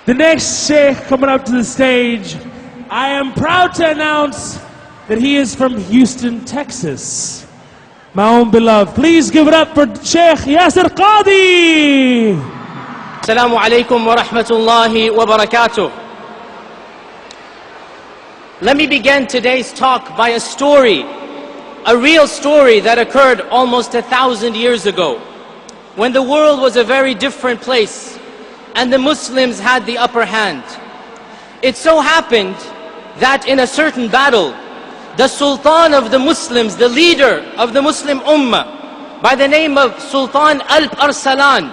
The next sheikh coming up to the stage, I am proud to announce that he is from Houston, Texas. My own beloved. Please give it up for Sheikh Yasir Qadhi. Assalamu alaikum wa rahmatullahi wa barakatuh. Let me begin today's talk by a story, a real story that occurred almost 1,000 years ago, when the world was a very different place and the Muslims had the upper hand. It so happened that in a certain battle, the Sultan of the Muslims, the leader of the Muslim Ummah, by the name of Sultan Alp-Arsalan,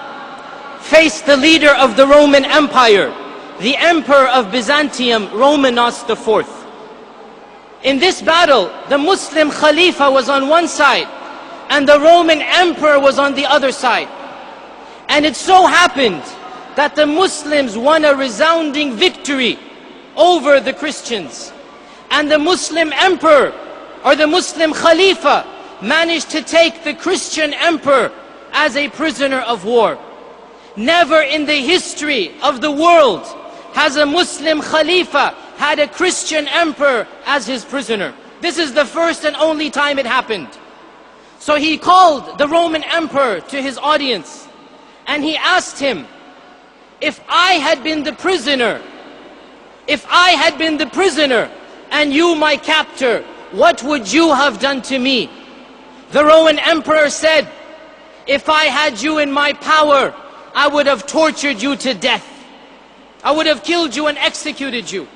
faced the leader of the Roman Empire, the Emperor of Byzantium, Romanos IV. In this battle, the Muslim Khalifa was on one side, and the Roman Emperor was on the other side. And it so happened that the Muslims won a resounding victory over the Christians. And the Muslim Emperor, or the Muslim Khalifa, managed to take the Christian Emperor as a prisoner of war. Never in the history of the world has a Muslim Khalifa had a Christian Emperor as his prisoner. This is the first and only time it happened. So he called the Roman Emperor to his audience, and he asked him, if I had been the prisoner, and you my captor, what would you have done to me? The Roman Emperor said, if I had you in my power, I would have tortured you to death. I would have killed you and executed you.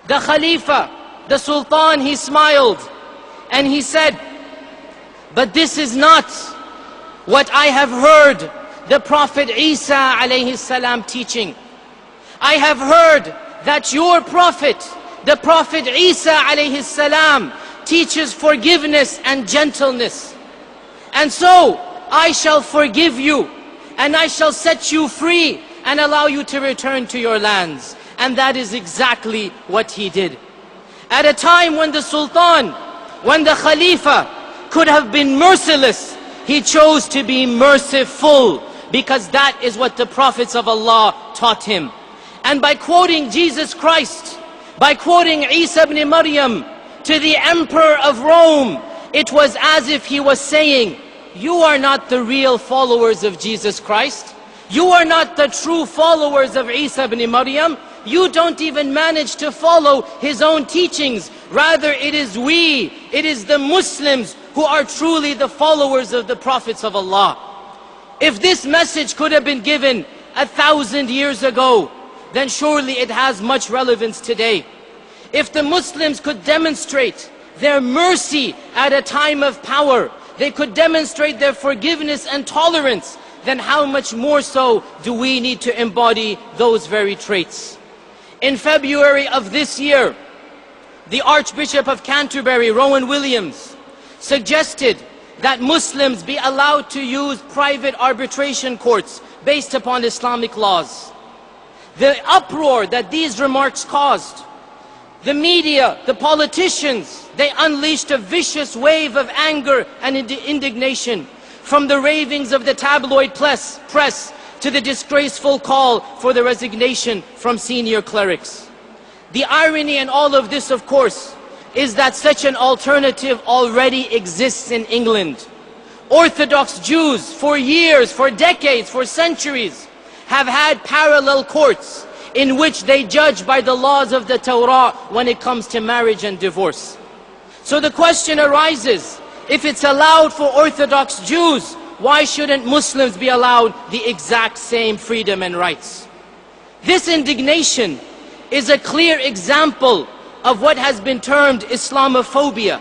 The Khalifa, the Sultan, he smiled and he said, but this is not what I have heard the Prophet Isa alayhi salam teaching. I have heard that your Prophet, the Prophet Isa alayhi salam, teaches forgiveness and gentleness. And so I shall forgive you, and I shall set you free and allow you to return to your lands. And that is exactly what he did. At a time when the Sultan, when the Khalifa could have been merciless, he chose to be merciful, because that is what the prophets of Allah taught him. And by quoting Jesus Christ, by quoting Isa ibn Maryam to the Emperor of Rome, it was as if he was saying, you are not the real followers of Jesus Christ. You are not the true followers of Isa ibn Maryam. You don't even manage to follow his own teachings. Rather, it is we, it is the Muslims who are truly the followers of the prophets of Allah. If this message could have been given 1,000 years ago, then surely it has much relevance today. If the Muslims could demonstrate their mercy at a time of power, they could demonstrate their forgiveness and tolerance, then how much more so do we need to embody those very traits? In February of this year, the Archbishop of Canterbury, Rowan Williams, suggested that Muslims be allowed to use private arbitration courts based upon Islamic laws. The uproar that these remarks caused, the media, the politicians, they unleashed a vicious wave of anger and indignation, from the ravings of the tabloid press to the disgraceful call for the resignation from senior clerics. The irony in all of this, of course, is that such an alternative already exists in England. Orthodox Jews, for years, for decades, for centuries, have had parallel courts in which they judge by the laws of the Torah when it comes to marriage and divorce. So the question arises, if it's allowed for Orthodox Jews, why shouldn't Muslims be allowed the exact same freedom and rights? This indignation is a clear example of what has been termed Islamophobia,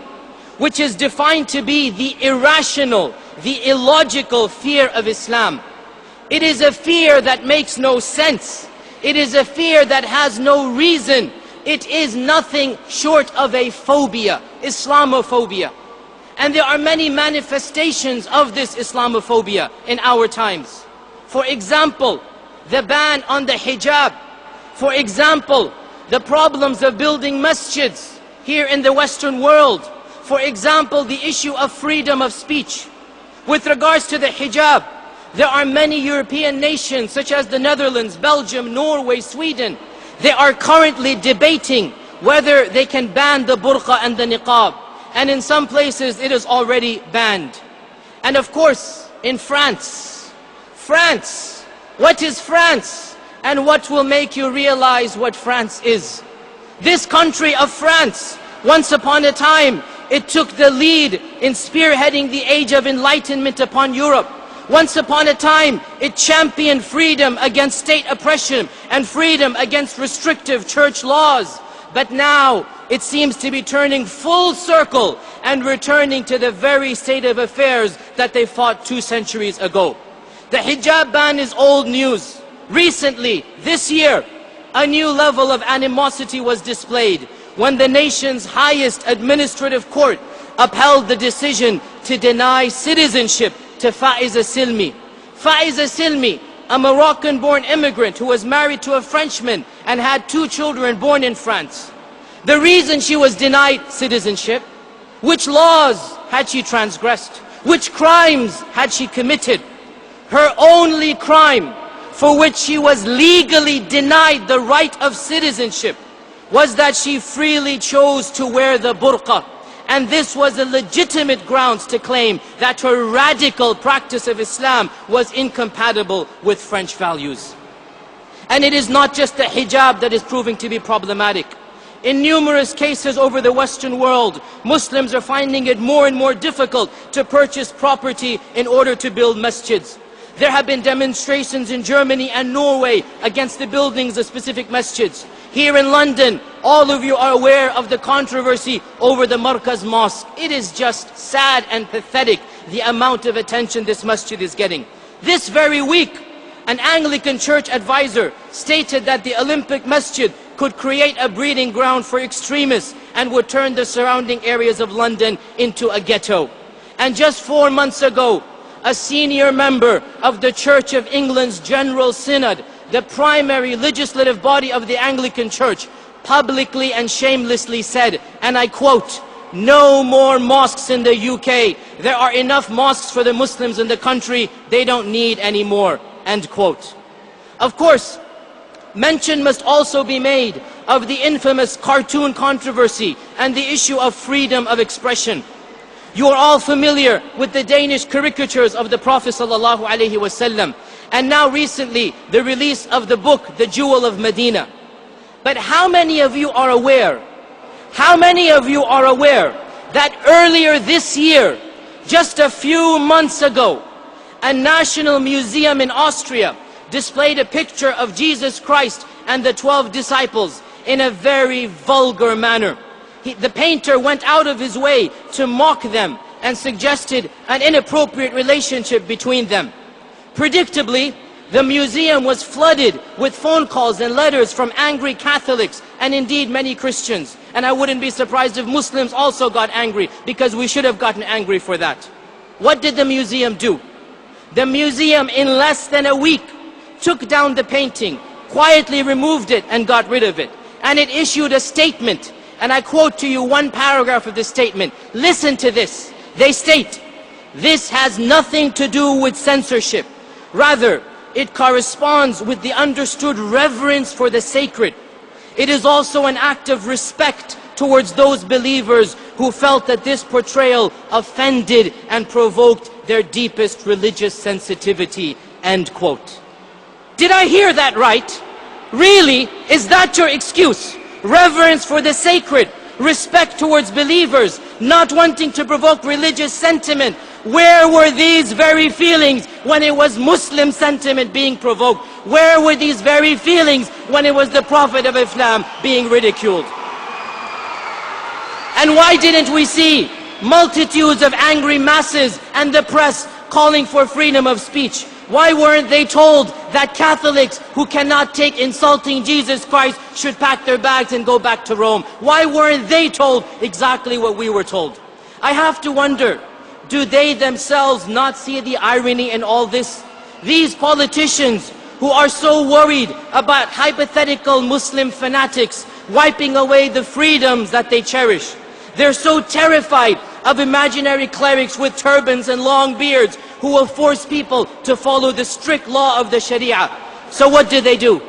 which is defined to be the irrational, the illogical fear of Islam. It is a fear that makes no sense. It is a fear that has no reason. It is nothing short of a phobia, Islamophobia. And there are many manifestations of this Islamophobia in our times. For example, the ban on the hijab. For example, the problems of building masjids here in the Western world. For example, the issue of freedom of speech. With regards to the hijab, There are many European nations such as the Netherlands, Belgium, Norway, Sweden. They are currently debating whether they can ban the burqa and the niqab. And in some places it is already banned. And of course, in France. France. What is France? And what will make you realize what France is? This country of France, once upon a time, it took the lead in spearheading the age of enlightenment upon Europe. Once upon a time, it championed freedom against state oppression and freedom against restrictive church laws. But now, it seems to be turning full circle and returning to the very state of affairs that they fought 2 centuries ago. The hijab ban is old news. Recently, this year, a new level of animosity was displayed when the nation's highest administrative court upheld the decision to deny citizenship to Faiza Silmi. Faiza Silmi, a Moroccan-born immigrant who was married to a Frenchman and had 2 children born in France. The reason she was denied citizenship, which laws had she transgressed? Which crimes had she committed? Her only crime for which she was legally denied the right of citizenship was that she freely chose to wear the burqa. And this was a legitimate grounds to claim that her radical practice of Islam was incompatible with French values. And it is not just the hijab that is proving to be problematic. In numerous cases over the Western world, Muslims are finding it more and more difficult to purchase property in order to build masjids. There have been demonstrations in Germany and Norway against the buildings of specific masjids. Here in London, all of you are aware of the controversy over the Markaz Mosque. It is just sad and pathetic the amount of attention this masjid is getting. This very week, an Anglican church advisor stated that the Olympic Masjid could create a breeding ground for extremists and would turn the surrounding areas of London into a ghetto. And just 4 months ago, a senior member of the Church of England's General Synod, the primary legislative body of the Anglican Church, publicly and shamelessly said, and I quote, "No more mosques in the UK. There are enough mosques for the Muslims in the country. They don't need any more." End quote. Of course, mention must also be made of the infamous cartoon controversy and the issue of freedom of expression. You are all familiar with the Danish caricatures of the Prophet ﷺ, and now recently the release of the book, The Jewel of Medina. But how many of you are aware, that earlier this year, just a few months ago, a national museum in Austria displayed a picture of Jesus Christ and the 12 disciples in a very vulgar manner. The painter went out of his way to mock them and suggested an inappropriate relationship between them. Predictably, the museum was flooded with phone calls and letters from angry Catholics and indeed many Christians. And I wouldn't be surprised if Muslims also got angry, because we should have gotten angry for that. What did the museum do? The museum, in less than a week, took down the painting, quietly removed it and got rid of it. And it issued a statement. And I quote to you one paragraph of the statement. Listen to this. They state, "This has nothing to do with censorship. Rather, it corresponds with the understood reverence for the sacred. It is also an act of respect towards those believers who felt that this portrayal offended and provoked their deepest religious sensitivity." End quote. Did I hear that right? Really? Is that your excuse? Reverence for the sacred, respect towards believers, not wanting to provoke religious sentiment. Where were these very feelings when it was Muslim sentiment being provoked? Where were these very feelings when it was the Prophet of Islam being ridiculed? And why didn't we see multitudes of angry masses and the press calling for freedom of speech? Why weren't they told that Catholics who cannot take insulting Jesus Christ should pack their bags and go back to Rome? Why weren't they told exactly what we were told? I have to wonder, do they themselves not see the irony in all this? These politicians who are so worried about hypothetical Muslim fanatics wiping away the freedoms that they cherish. They're so terrified of imaginary clerics with turbans and long beards who will force people to follow the strict law of the Sharia. So what do?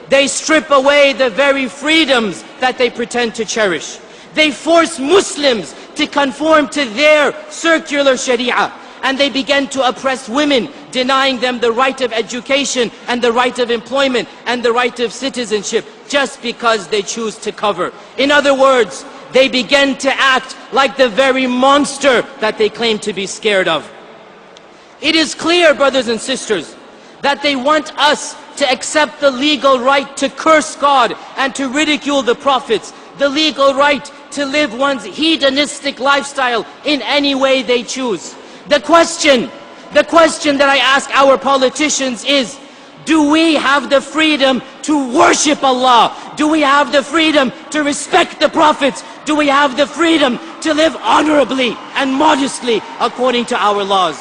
They strip away the very freedoms that they pretend to cherish. They force Muslims to conform to their circular Sharia. And they began to oppress women, denying them the right of education and the right of employment and the right of citizenship just because they choose to cover. In other words, they began to act like the very monster that they claim to be scared of. It is clear, brothers and sisters, that they want us to accept the legal right to curse God and to ridicule the prophets, the legal right to live one's hedonistic lifestyle in any way they choose. The question that I ask our politicians is, do we have the freedom to worship Allah? Do we have the freedom to respect the prophets? Do we have the freedom to live honorably and modestly according to our laws?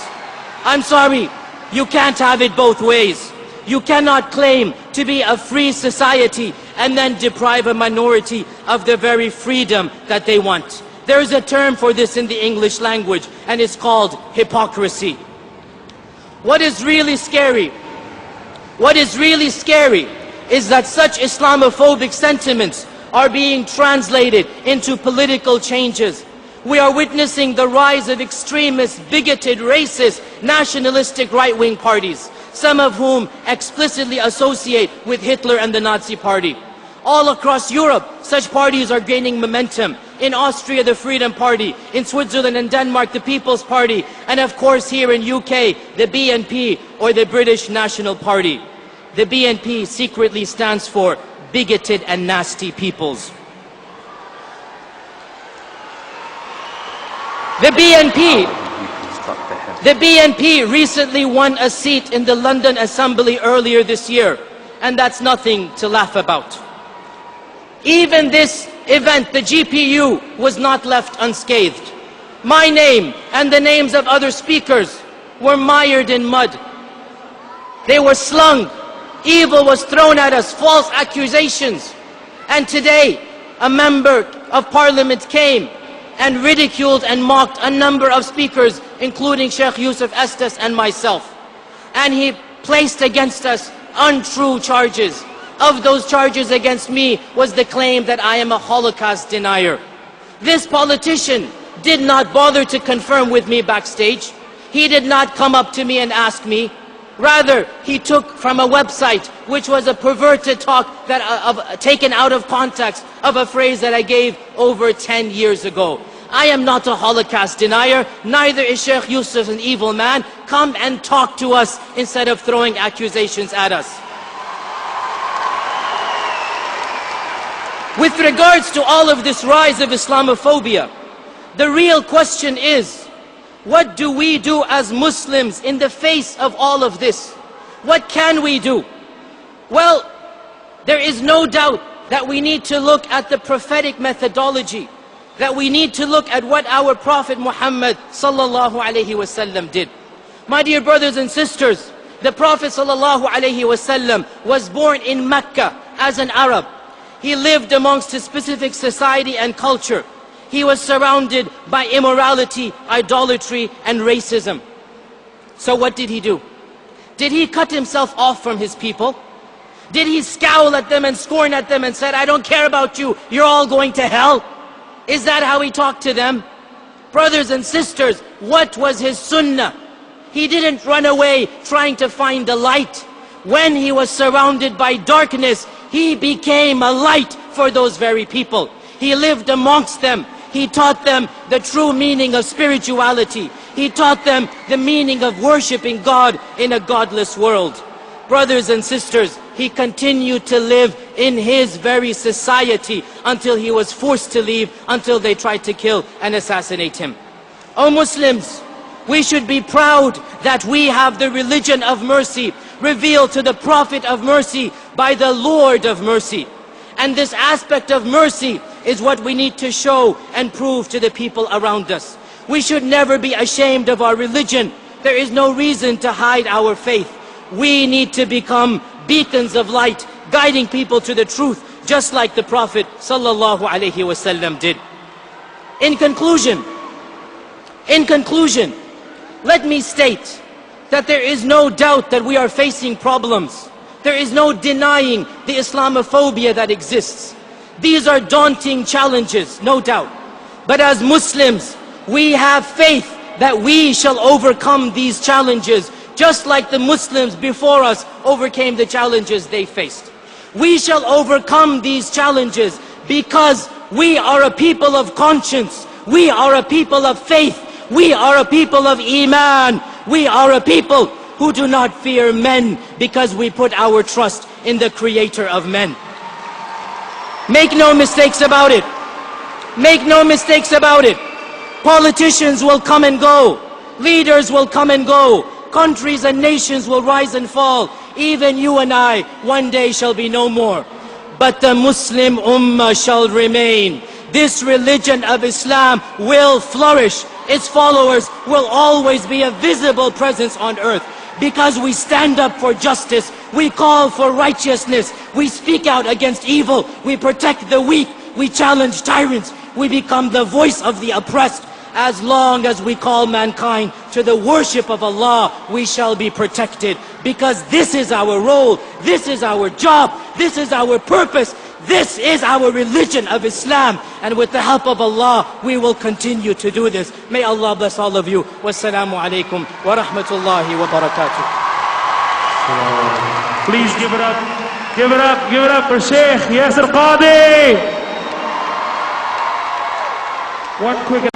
I'm sorry, you can't have it both ways. You cannot claim to be a free society and then deprive a minority of the very freedom that they want. There is a term for this in the English language, and it's called hypocrisy. What is really scary is that such Islamophobic sentiments are being translated into political changes. We are witnessing the rise of extremist, bigoted, racist, nationalistic right-wing parties, some of whom explicitly associate with Hitler and the Nazi Party. All across Europe, such parties are gaining momentum. In Austria, the Freedom Party. In Switzerland and Denmark, the People's Party. And of course here in UK, the BNP, or the British National Party. The BNP secretly stands for Bigoted and Nasty Peoples. The BNP recently won a seat in the London Assembly earlier this year, and that's nothing to laugh about. Even this event, the GPU, was not left unscathed. My name and the names of other speakers were mired in mud. They were slung. Evil was thrown at us, false accusations. And today, a member of parliament came and ridiculed and mocked a number of speakers, including Sheikh Yusuf Estes and myself. And he placed against us untrue charges. Of those charges against me was the claim that I am a Holocaust denier. This politician did not bother to confirm with me backstage. He did not come up to me and ask me. Rather, he took from a website, which was a perverted talk taken out of context of a phrase that I gave over 10 years ago. I am not a Holocaust denier, neither is Sheikh Yusuf an evil man. Come and talk to us instead of throwing accusations at us. With regards to all of this rise of Islamophobia, the real question is, what do we do as Muslims in the face of all of this? What can we do? Well, there is no doubt that we need to look at the prophetic methodology, that we need to look at what our Prophet Muhammad sallallahu alaihi wasallam did. My dear brothers and sisters, the Prophet sallallahu alaihi wasallam was born in Mecca as an Arab. He lived amongst a specific society and culture. He was surrounded by immorality, idolatry, and racism. So what did he do? Did he cut himself off from his people? Did he scowl at them and scorn at them and said, I don't care about you, you're all going to hell? Is that how he talked to them? Brothers and sisters, what was his sunnah? He didn't run away trying to find the light. When he was surrounded by darkness, he became a light for those very people. He lived amongst them. He taught them the true meaning of spirituality. He taught them the meaning of worshiping God in a godless world. Brothers and sisters, he continued to live in his very society until he was forced to leave, until they tried to kill and assassinate him. O Muslims, we should be proud that we have the religion of mercy revealed to the Prophet of mercy by the Lord of mercy. And this aspect of mercy is what we need to show and prove to the people around us. We should never be ashamed of our religion. There is no reason to hide our faith. We need to become beacons of light, guiding people to the truth, just like the Prophet sallallahu alaihi wasallam did. In conclusion, In conclusion, let me state that there is no doubt that we are facing problems. There is no denying the Islamophobia that exists. These are daunting challenges, no doubt. But as Muslims, we have faith that we shall overcome these challenges, just like the Muslims before us overcame the challenges they faced. We shall overcome these challenges because we are a people of conscience. We are a people of faith. We are a people of Iman. We are a people who do not fear men because we put our trust in the Creator of men. Make no mistakes about it. Make no mistakes about it. Politicians will come and go. Leaders will come and go. Countries and nations will rise and fall. Even you and I one day shall be no more. But the Muslim Ummah shall remain. This religion of Islam will flourish. Its followers will always be a visible presence on earth. Because we stand up for justice, we call for righteousness, we speak out against evil, we protect the weak, we challenge tyrants, we become the voice of the oppressed. As long as we call mankind to the worship of Allah, we shall be protected. Because this is our role, this is our job, this is our purpose, this is our religion of Islam. And with the help of Allah, we will continue to do this. May Allah bless all of you. Wassalamu alaikum wa rahmatullahi wa barakatuh. Please give it up, give it up, give it up for Sheikh Yasir Qadhi. One quick